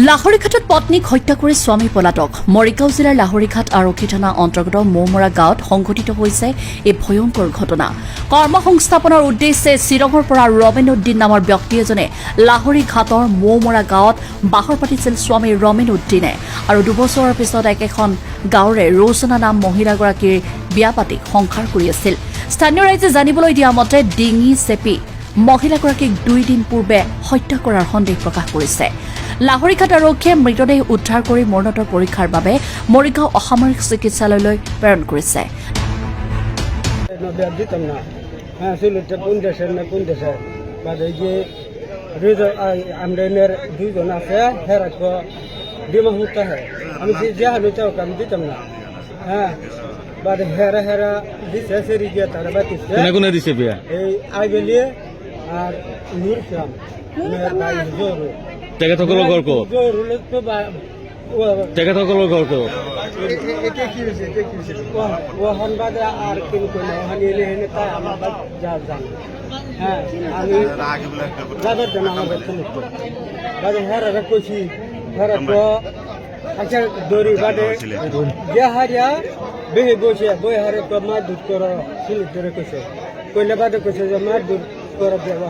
লাহৰীঘাটত পত্নীক হত্যা কৰি স্বামী পলাতক। মৰিগাঁও জিলাৰ লাহৰীঘাট আৰক্ষী থানা অন্তৰ্গত মৌমৰা গাঁৱত সংঘটিত হৈছে এই ভয়ংকৰ ঘটনা। কৰ্মসংস্থাপনৰ উদ্দেশ্যে শ্বিলঙৰ পৰা ৰমেন উদ্দিন নামৰ ব্যক্তি এজনে লাহৰীঘাটৰ মৌমৰা গাঁৱত বাহৰ পাতিছিল স্বামী ৰমেন উদ্দিনে আৰু দুবছৰৰ পিছত একেখন গাঁৱৰে ৰৌচনা নাম মহিলাগৰাকীৰ বিয়া পাতি সংসাৰ কৰি আছিল। স্থানীয় ৰাইজে জানিবলৈ দিয়া মতে ডিঙি চেপি মহিলাগৰাকীক 2 দিন পূৰ্বে হত্যা কৰাৰ সন্দেহ প্ৰকাশ কৰিছে। লাহৰীঘাট আৰক্ষীয়ে মৃতদেহ উদ্ধাৰ কৰি মৰণোত্তৰ পৰীক্ষাৰ বাবে মৰিগাঁও অসামৰিক চিকিৎসালয়লৈ প্ৰেৰণ কৰিছে। তেখেতসকলৰ ঘৰ ক'ত? তেখেতসকলৰ ঘৰ ক'ত? দৌড়ি বাদে হারিয়া বেহে বসে বই হারে মাছ দুধ করা সিলিপ ধরে কইছে কইলে বাদে কইছে যে মাছ দুধ করা দেওয়া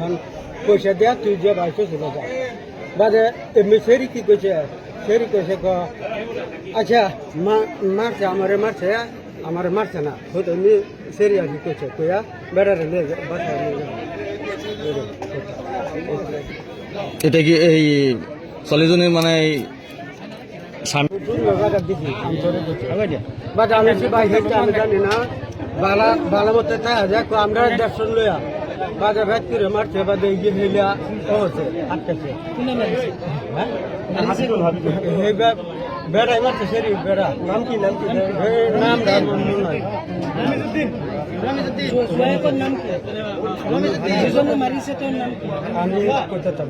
পয়সা দেয়া তুই যে বাইকে চলে যা বাদে এমনি সেরি কি কইছে সেরি কইছে আচ্ছা মারছে আমারে মারছে না হয়তো এমনি সেরি আর কি কইছে কইয়া বেড়ারে নিয়ে যা বাসায় নিয়ে যা। এটা কি এই ছোৱালীজনী মানে আমি জানি না বালা মতো আমরা দর্শন লইয়া বাজার ভেদ করে মারছে বাদে গিয়ে মিলিয়া হচ্ছে আটকেছে বেড়াই মারছে সেরি বেড়া নাম কি নাম নয় আমি করতাম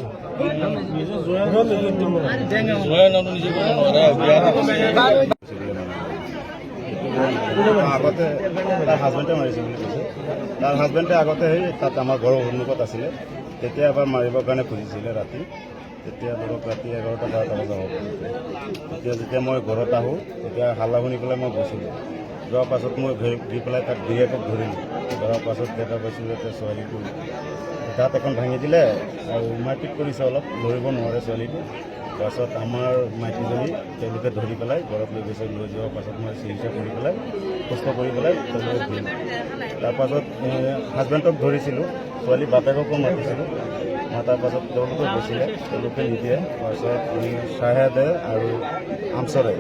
আগতে তাৰ হাজবেণ্ডে মাৰিছে বুলি কৈছে। তাৰ হাজবেণ্ডে আগতে সেই তাত আমাৰ ঘৰৰ সন্মুখত আছিলে, তেতিয়া এবাৰ মাৰিবৰ কাৰণে খুজিছিলে ৰাতি। তেতিয়া ধৰক ৰাতি 11টা-12টা বজা হ'ব। তেতিয়া যেতিয়া মই ঘৰত আহোঁ তেতিয়া হাল্লা শুনি পেলাই মই গৈছিলোঁ। যোৱাৰ পাছত মই ঘূৰি পেলাই তাত গিৰিয়েকক ধৰিলোঁ। ধৰাৰ পাছত দেখা পাইছোঁ যে ছোৱালীটো দাঁত এখন ভাঙি দিলে আৰু মাৰপিট কৰিছে, অলপ ধৰিব নোৱাৰে ছোৱালীটো। পাছত আমাৰ মাইকীজনী তেওঁলোকে ধৰি পেলাই ঘৰত লৈ গৈছে। লৈ যোৱাৰ পাছত মই চিকিৎসা কৰি পেলাই সুস্থ কৰি পেলাই তেওঁলোকে ধৰিলোঁ। তাৰপাছত হাজবেণ্ডক ধৰিছিলোঁ, ছোৱালী বাপেককো মাতিছিলোঁ। মাতাৰ পাছত তেওঁলোকে গৈছিলে, তেওঁলোকে নিদিয়ে। তাৰপিছত চাহেদে আৰু আমচৰে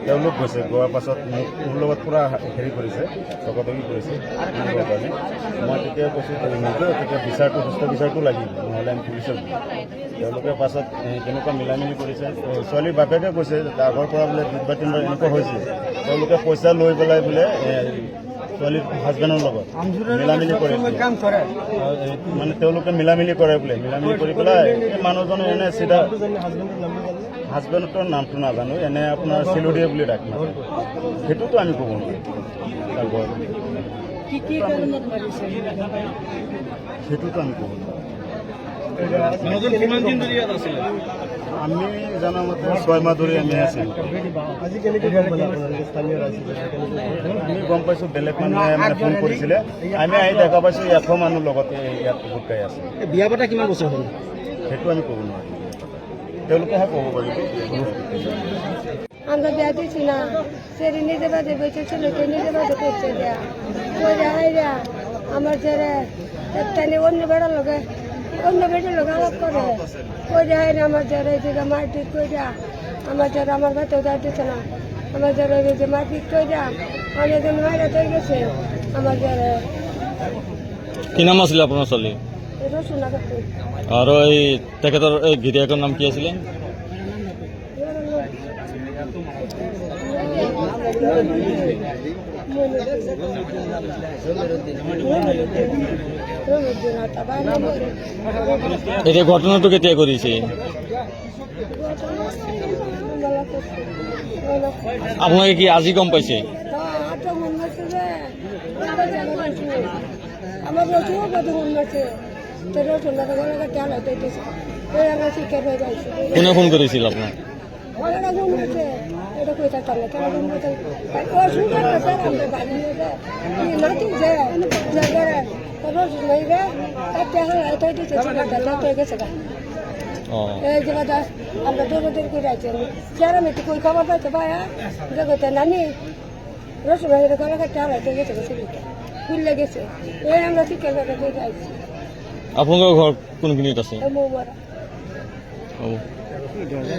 তেওঁলোক গৈছে। গোৱাৰ পাছত মোৰ লগত পূৰা হেৰি কৰিছে, চকটকি কৰিছে কাৰণে। মই তেতিয়া কৈছোঁ নিদিওঁ, তেতিয়া বিচাৰটো সুস্থ বিচাৰটো লাগিব, নহ'লে আমি পুলিচত দিম। তেওঁলোকে পাছত কেনেকুৱা মিলামিলি কৰিছে। ছোৱালীৰ বাপেকে কৈছে আগৰ পৰা বোলে 2 বা 3 বাৰ এনেকুৱা হৈছে। তেওঁলোকে পইচা লৈ পেলাই বোলে ছোৱালীৰ হাজবেণ্ডৰ লগত মিলামিলি কৰে, মানে তেওঁলোকে মিলামিলি কৰে বোলে। মিলামিলি কৰি পেলাই এই মানুহজনে এনে চিধা, হাজবেণ্ডৰ নামটো নাজানো, এনে আপোনাৰ চিলুডিয়ে বুলি ডাক নাপায়, সেইটোতো আমি ক'ব নোৱাৰোঁ। সেইটোতো আমি ক'ব নোৱাৰোঁ। আমি জনামতে 6 মাহ ধৰি আমি আছিলোঁ। আমি গম পাইছোঁ বেলেগ মানুহে মানে ফোন কৰিছিলে, আমি আহি দেখা পাইছোঁ 100 মানুহ লগতে ইয়াত গোটাই আছে। বিয়া পতা কিমান বছৰ হ'ল সেইটো আমি ক'ব নোৱাৰিম, তেওঁলোকেহে ক'ব পাৰিব। আমরা বিয়া দিচ্ছি না, সেটি নিজে বাদে বেঁচে ছেলেকে নিজে বাদে করছে দেয়া কইরা হাইরা আমার ছেলে একটা অন্য বেড়ার লোকে আলাপ করে কইরা হাইরা আমার ছেলে যেটা মারপিট কইরা আমার ছেলে আমার ভাতেও দেওয়া দিচ্ছে না। আমার ছেলে যে মারপিট কইরা অনেকজন মাইরা তৈরি গেছে। আমার ছেলে কি নাম আছিলে আপোনাৰ ছোৱালী? রসুনা করতে আৰু এই তেখেতৰ এই গিৰিয়েকৰ নাম কি আছিলে? এতিয়া ঘটনাটো কেতিয়া কৰিছে? আপোনালোকে কি আজি গম পাইছে? আমার রসুন কত মন আছে তো রসুন টাকা চাল হইতেছে আমরা শিক্ষা হয়ে যাইছি। কোনে ফোন করেছিল আপনার? কেডা গুণ হয়েছে এটা কই থাকতাম না কেডা গুণ হয়েছে ও সুন্দর আছে আমাদের বাড়ি নিয়ে যায় নাতি যায় জায়গায় রোজ মেয়েরা একটা হাতে দিতে ছিল তাতে গেছে গা ও এই যে বাদা আমরা দৌড় করে আছি যারা মেয়ে কই খবর পাইতে ভাইয়া দেখতে নানি রোজ মেয়েরা গলা কাটতে হারাইতে গেছে খুললে গেছে এই আমরা শিক্ষা করে দেখে আইছি আপোনালোকৰ ঘৰ কোনখিনিত আছে মোমরা হ'ব